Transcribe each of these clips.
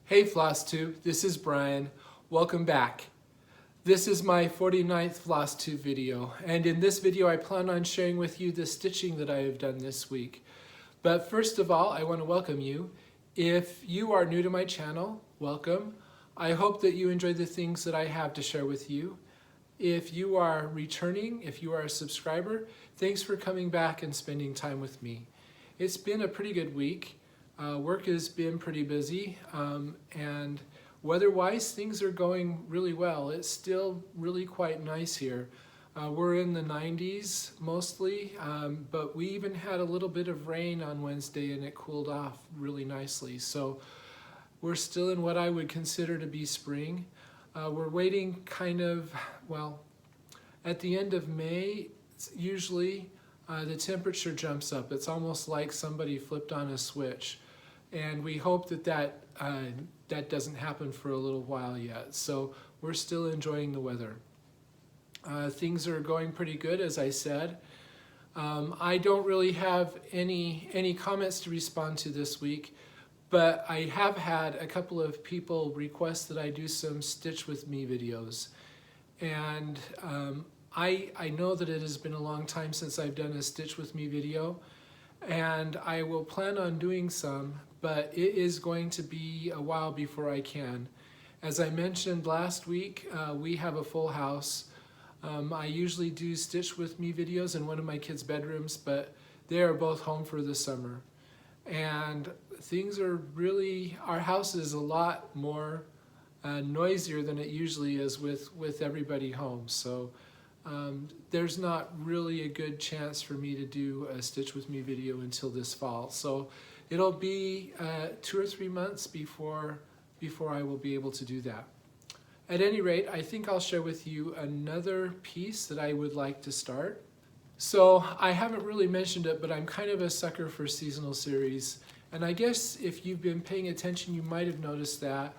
Hey Floss Tube, this is Brian. Welcome back. This is my 49th Floss Tube video, and in this video I plan on sharing with you the stitching that I have done this week. But first of all, I want to welcome you. If you are new to my channel, welcome. I hope that you enjoy the things that I have to share with you. If you are returning, if you are a subscriber, thanks for coming back and spending time with me. It's been a pretty good week. Work has been pretty busy, and weather-wise things are going really well. It's still really quite nice here. We're in the 90s mostly, but we even had a little bit of rain on Wednesday and it cooled off really nicely. So we're still in what I would consider to be spring. We're waiting kind of, well, at the end of May, usually the temperature jumps up. It's almost like somebody flipped on a switch. And we hope that that doesn't happen for a little while yet. So we're still enjoying the weather. Things are going pretty good, as I said. I don't really have any comments to respond to this week, but I have had a couple of people request that I do some Stitch With Me videos. And I know that it has been a long time since I've done a Stitch With Me video, and I will plan on doing some, but it is going to be a while before I can. As I mentioned last week, we have a full house. I usually do Stitch With Me videos in one of my kids' bedrooms, but they are both home for the summer. And things are really, our house is a lot more noisier than it usually is with everybody home. So there's not really a good chance for me to do a Stitch With Me video until this fall. So it'll be 2 or 3 months before I will be able to do that. At any rate, I think I'll share with you another piece that I would like to start. So I haven't really mentioned it, but I'm kind of a sucker for seasonal series. And I guess if you've been paying attention, you might have noticed that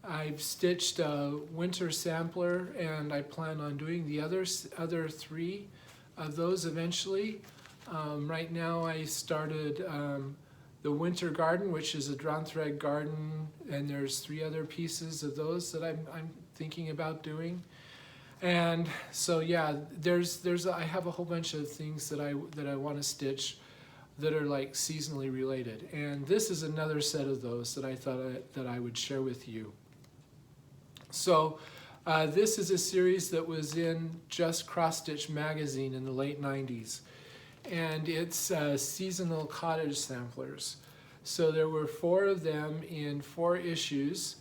I've stitched a winter sampler, and I plan on doing the other 3 of those eventually. Right now I started the winter garden, which is a drawn thread garden, and there's 3 other pieces of those that I'm thinking about doing. And so yeah, I have a whole bunch of things that I want to stitch that are like seasonally related, and this is another set of those that I thought that I would share with you. So this is a series that was in Just Cross Stitch magazine in the late 90s, and it's seasonal cottage samplers. So there were 4 of them in 4 issues,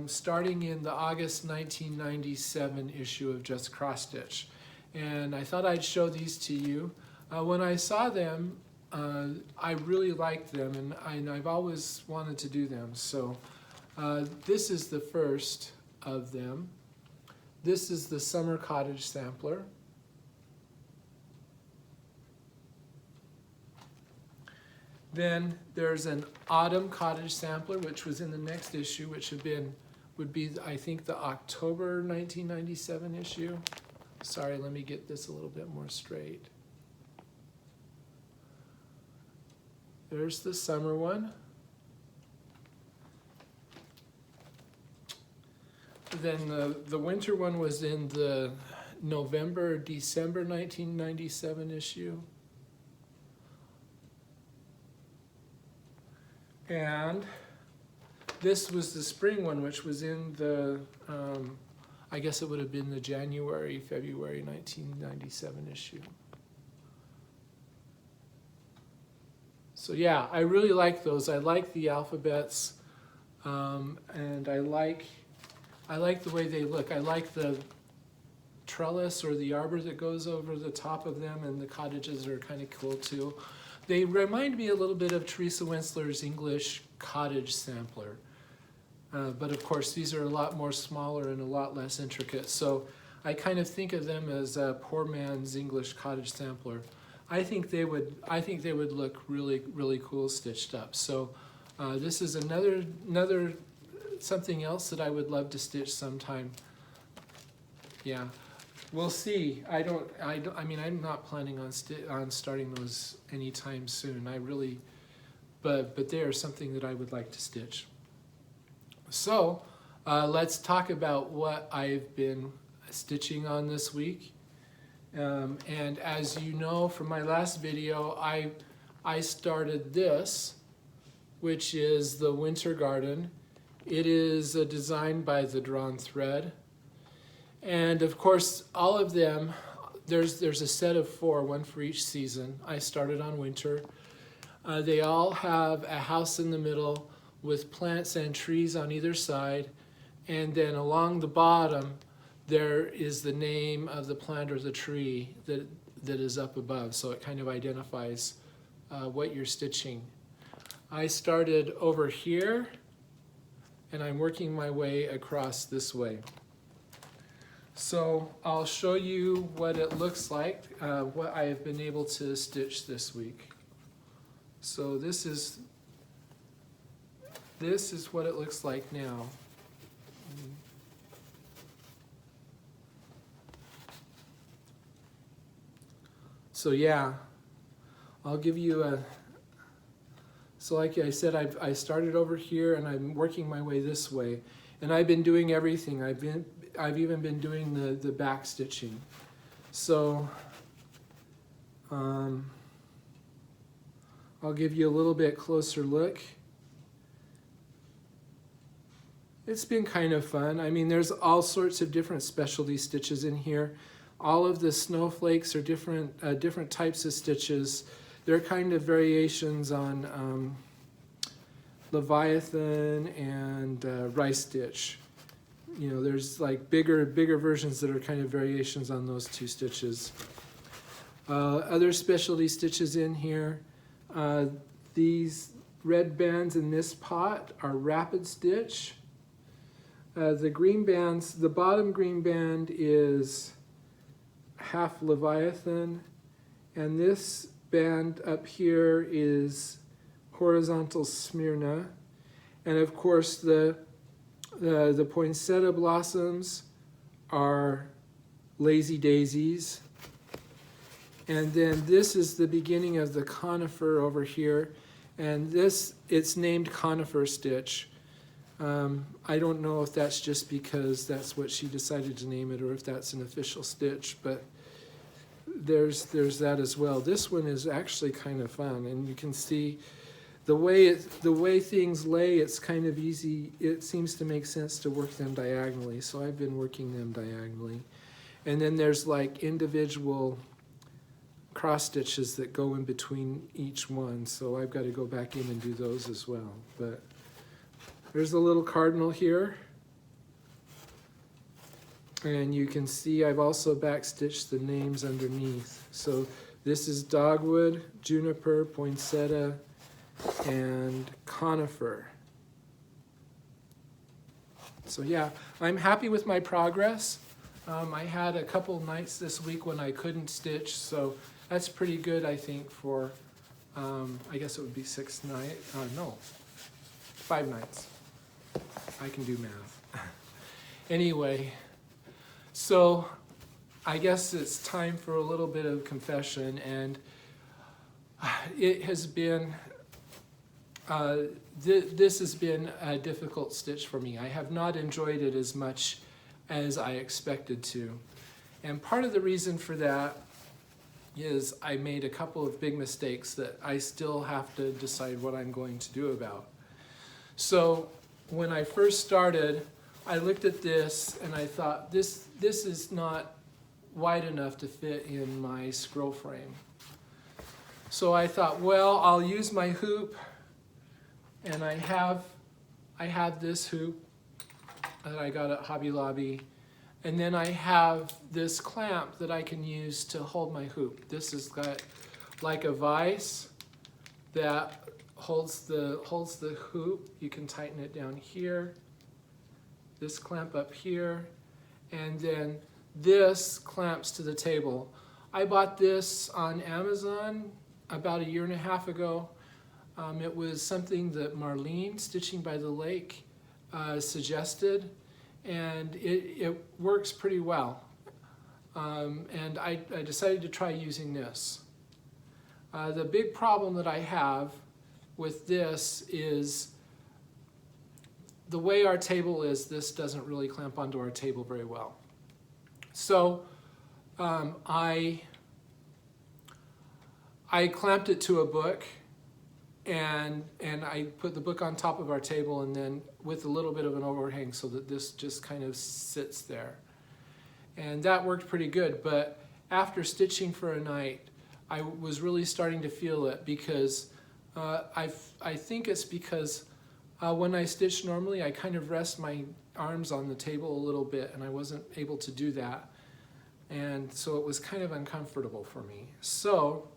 starting in the August 1997 issue of Just Cross Stitch. And I thought I'd show these to you. When I saw them, I really liked them, and I've always wanted to do them. So this is the first of them. This is the Summer Cottage Sampler. Then there's an Autumn Cottage Sampler, which was in the next issue, which would be I think the October 1997 issue. Sorry, let me get this a little bit more straight. There's the summer one. Then the winter one was in the November-December 1997 issue. And this was the spring one, which was in the, I guess it would have been the January-February 1997 issue. So yeah, I really like those. I like the alphabets, and I like the way they look. I like the trellis or the arbor that goes over the top of them, and the cottages are kind of cool too. They remind me a little bit of Teresa Wentzler's English cottage sampler. But of course these are a lot more smaller and a lot less intricate. So I kind of think of them as a poor man's English cottage sampler. I think they would look really, really cool stitched up. So this is another something else that I would love to stitch sometime. Yeah, we'll see. I mean, I'm not planning on starting those anytime soon. But they are something that I would like to stitch. So let's talk about what I've been stitching on this week. And as you know from my last video, I started this, which is the Winter Garden. It is a design by the Drawn Thread. And of course, all of them, there's a set of 4, one for each season. I started on winter. They all have a house in the middle with plants and trees on either side. And then along the bottom, there is the name of the plant or the tree that is up above. So it kind of identifies what you're stitching. I started over here, and I'm working my way across this way. So I'll show you what it looks like, what I have been able to stitch this week. So this is what it looks like now. So yeah, I'll give you a, so like I said, I started over here and I'm working my way this way. And I've been doing everything. I've even been doing the back stitching. So I'll give you a little bit closer look. It's been kind of fun. I mean, there's all sorts of different specialty stitches in here. All of the snowflakes are different types of stitches. They're kind of variations on Leviathan and rice stitch. You know, there's like bigger versions that are kind of variations on those 2 stitches. Other specialty stitches in here. These red bands in this pot are rapid stitch. The green bands, the bottom green band is half Leviathan, and this band up here is horizontal Smyrna, and of course the poinsettia blossoms are lazy daisies, and then this is the beginning of the conifer over here, and it's named conifer stitch. I don't know if that's just because that's what she decided to name it or if that's an official stitch, but there's that as well. This one is actually kind of fun, and you can see the way things lay, it's kind of easy. It seems to make sense to work them diagonally, so I've been working them diagonally. And then there's like individual cross stitches that go in between each one, so I've got to go back in and do those as well. But there's a little cardinal here. And you can see I've also backstitched the names underneath. So this is dogwood, juniper, poinsettia, and conifer. So yeah, I'm happy with my progress. I had a couple nights this week when I couldn't stitch, so that's pretty good, I think, for, I guess it would be 6 nights, no, 5 nights. I can do math. Anyway, so I guess it's time for a little bit of confession, and it has been, this has been a difficult stitch for me. I have not enjoyed it as much as I expected to. And part of the reason for that is I made a couple of big mistakes that I still have to decide what I'm going to do about. So when I first started, I looked at this and I thought, this is not wide enough to fit in my scroll frame. So I thought, well, I'll use my hoop, and I have this hoop that I got at Hobby Lobby, and then I have this clamp that I can use to hold my hoop. This has got like a vise that holds the hoop. You can tighten it down here, this clamp up here, and then this clamps to the table. I bought this on Amazon about 1.5 years ago. It was something that Marlene, Stitching by the Lake, suggested, and it works pretty well. And I decided to try using this. The big problem that I have with this is the way our table is, this doesn't really clamp onto our table very well. So I clamped it to a book, and I put the book on top of our table, and then with a little bit of an overhang so that this just kind of sits there. And that worked pretty good, but after stitching for a night, I was really starting to feel it, because I think it's because when I stitch normally, I kind of rest my arms on the table a little bit, and I wasn't able to do that. And so it was kind of uncomfortable for me. So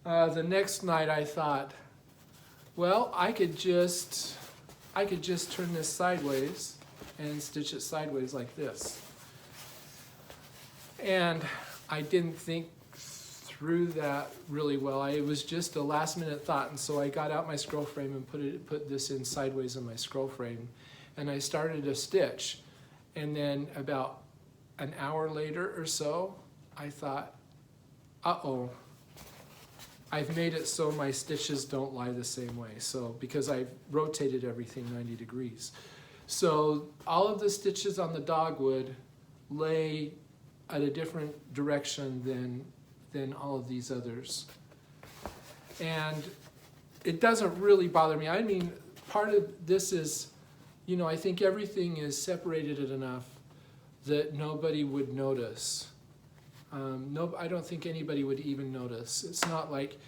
the next night I thought, well, I could just turn this sideways and stitch it sideways like this. And I didn't think through that really well. It was just a last minute thought, and so I got out my scroll frame and put this in sideways in my scroll frame, and I started to stitch. And then about an hour later or so, I thought, uh-oh, I've made it so my stitches don't lie the same way. So, because I've rotated everything 90 degrees. So all of the stitches on the dogwood lay at a different direction than all of these others. And it doesn't really bother me. I mean, part of this is, you know, I think everything is separated enough that nobody would notice. No, I don't think anybody would even notice. It's not like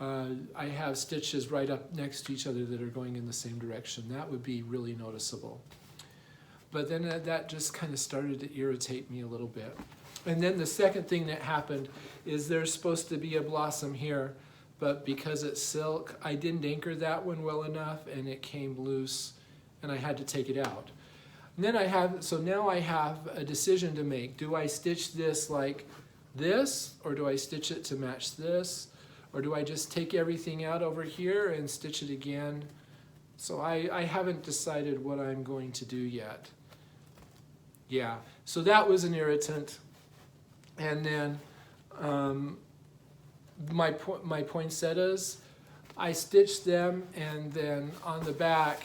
I have stitches right up next to each other that are going in the same direction. That would be really noticeable. But then that just kind of started to irritate me a little bit. And then the second thing that happened is there's supposed to be a blossom here, but because it's silk, I didn't anchor that one well enough, and it came loose, and I had to take it out. And then so now I have a decision to make. Do I stitch this like this, or do I stitch it to match this? Or do I just take everything out over here and stitch it again? So I haven't decided what I'm going to do yet. Yeah, so that was an irritant. And then my poinsettias, I stitched them, and then on the back,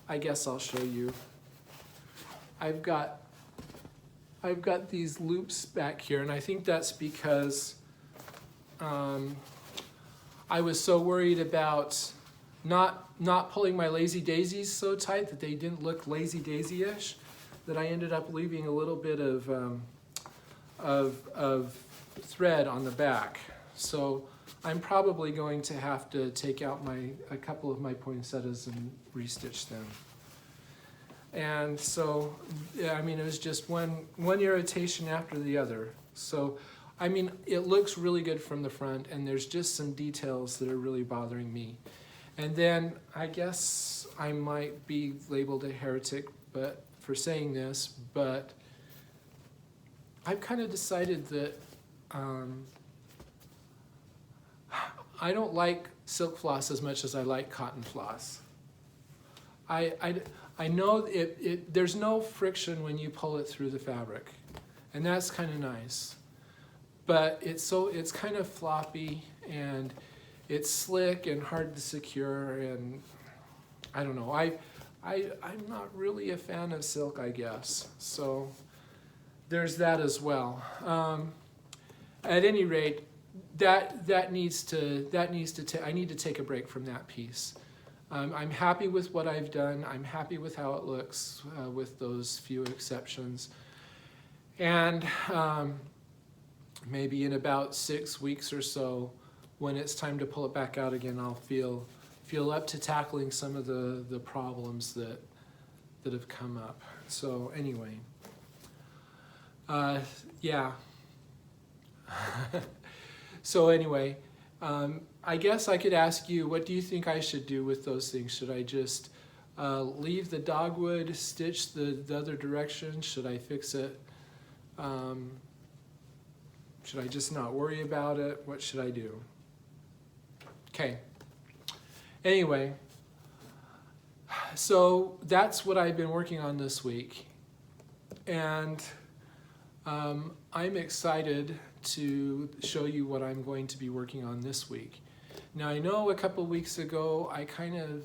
I guess I'll show you. I've got these loops back here, and I think that's because I was so worried about not pulling my lazy daisies so tight that they didn't look lazy daisy-ish, that I ended up leaving a little bit of thread on the back. So I'm probably going to have to take out a couple of my poinsettias and restitch them. And so, yeah, I mean, it was just one irritation after the other. So, I mean, it looks really good from the front, and there's just some details that are really bothering me. And then I guess I might be labeled a heretic for saying this, but I've kind of decided that I don't like silk floss as much as I like cotton floss. I know there's no friction when you pull it through the fabric, and that's kind of nice. But it's kind of floppy, and it's slick and hard to secure, and I don't know. I'm not really a fan of silk, I guess. So there's that as well. At any rate, I need to take a break from that piece. I'm happy with what I've done. I'm happy with how it looks, with those few exceptions. And maybe in about 6 weeks or so, when it's time to pull it back out again, I'll feel up to tackling some of the problems that have come up. So anyway, yeah. So anyway, I guess I could ask you, what do you think I should do with those things? Should I just leave the dogwood, stitch the other direction? Should I fix it? Should I just not worry about it? What should I do? Okay. Anyway, so that's what I've been working on this week. And I'm excited to show you what I'm going to be working on this week. Now, I know a couple weeks ago I kind of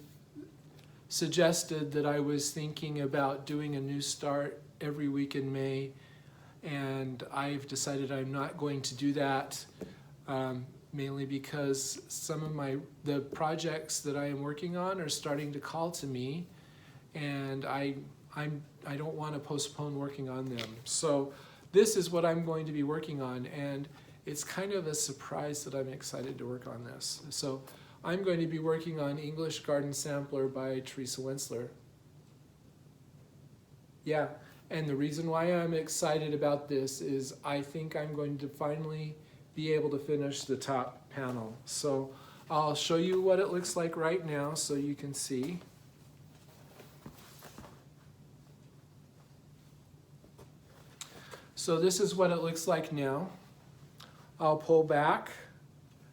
suggested that I was thinking about doing a new start every week in May, and I've decided I'm not going to do that, mainly because some of the projects that I am working on are starting to call to me, and I don't want to postpone working on them. So this is what I'm going to be working on, and it's kind of a surprise that I'm excited to work on this. So I'm going to be working on English Garden Sampler by Teresa Wentzler. Yeah, and the reason why I'm excited about this is I think I'm going to finally be able to finish the top panel. So I'll show you what it looks like right now so you can see. So this is what it looks like now. I'll pull back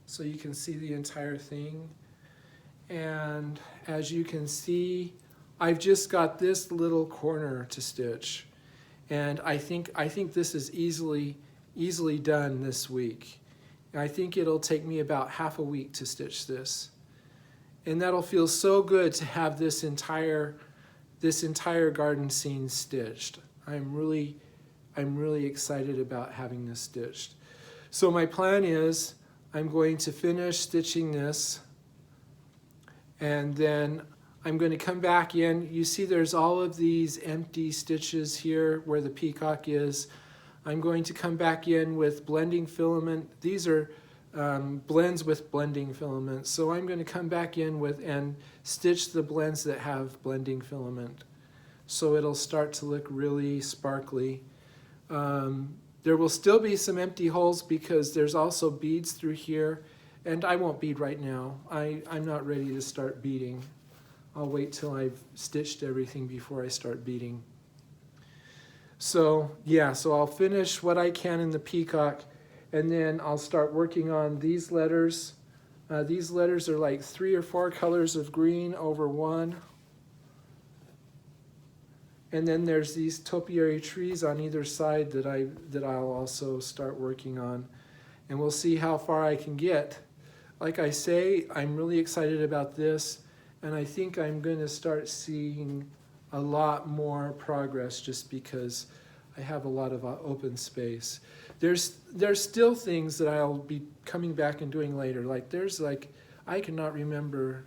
so you can see the entire thing. And as you can see, I've just got this little corner to stitch. And I think this is easily done this week. I think it'll take me about half a week to stitch this. And that'll feel so good to have this entire garden scene stitched. I'm really excited about having this stitched. So my plan is I'm going to finish stitching this, and then I'm going to come back in. You see there's all of these empty stitches here where the peacock is. I'm going to come back in with blending filament. These are blends with blending filament. So I'm going to come back in with and stitch the blends that have blending filament. So it'll start to look really sparkly. There will still be some empty holes because there's also beads through here, and I won't bead right now. I'm not ready to start beading. I'll wait till I've stitched everything before I start beading. So yeah, so I'll finish what I can in the peacock, and then I'll start working on these letters. These letters are like 3 or 4 colors of green over one. And then there's these topiary trees on either side that I'll also start working on. And we'll see how far I can get. Like I say, I'm really excited about this, and I think I'm going to start seeing a lot more progress just because I have a lot of open space. There's still things that I'll be coming back and doing later. I cannot remember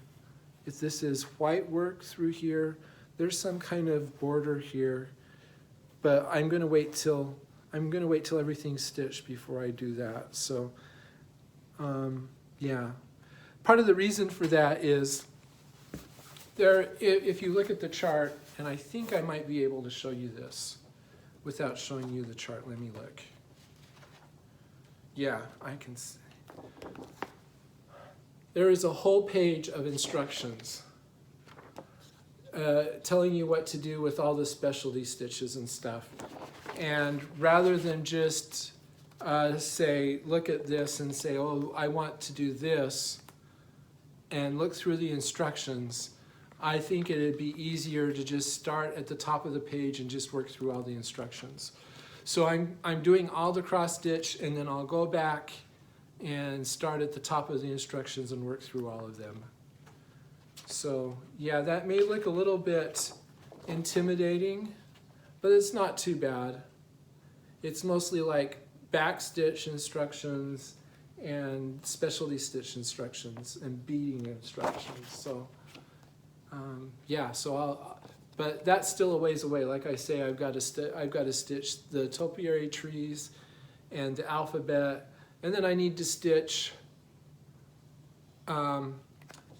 if this is white work through here. There's some kind of border here, but I'm going to wait till everything's stitched before I do that. So, yeah. Part of the reason for that is if you look at the chart, and I think I might be able to show you this without showing you the chart. Let me look. Yeah, I can see. There is a whole page of instructions telling you what to do with all the specialty stitches and stuff. And rather than just look at this and say, oh, I want to do this, and look through the instructions, I think it'd be easier to just start at the top of the page and just work through all the instructions. So I'm doing all the cross stitch, and then I'll go back and start at the top of the instructions and work through all of them. So yeah, that may look a little bit intimidating, but it's not too bad. It's mostly like back stitch instructions and specialty stitch instructions and beading instructions. So yeah, but that's still a ways away. Like I say, I've got to stitch the topiary trees and the alphabet, and then I need to stitch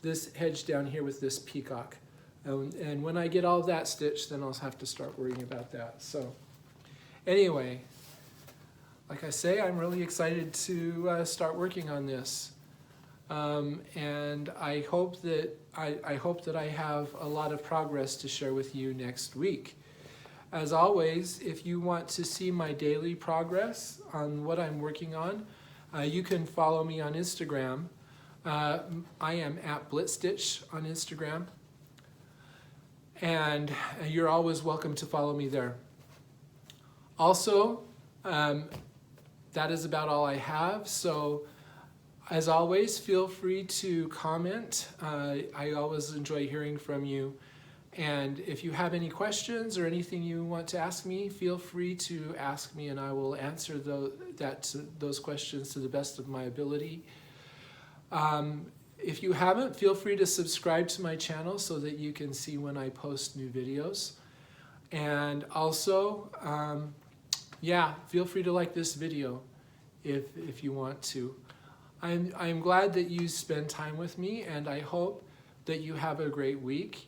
this hedge down here with this peacock. And when I get all that stitched, then I'll have to start worrying about that. So anyway, like I say, I'm really excited to start working on this. And I hope that I have a lot of progress to share with you next week. As always, if you want to see my daily progress on what I'm working on, you can follow me on Instagram. I am at blitstitch on Instagram, and you're always welcome to follow me there. Also, that is about all I have. So as always, feel free to comment. I always enjoy hearing from you. And if you have any questions or anything you want to ask me, feel free to ask me and I will answer those questions to the best of my ability. If you haven't, feel free to subscribe to my channel so that you can see when I post new videos. And also, yeah, feel free to like this video if you want to. I'm glad that you spend time with me, and I hope that you have a great week.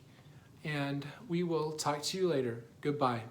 And we will talk to you later. Goodbye.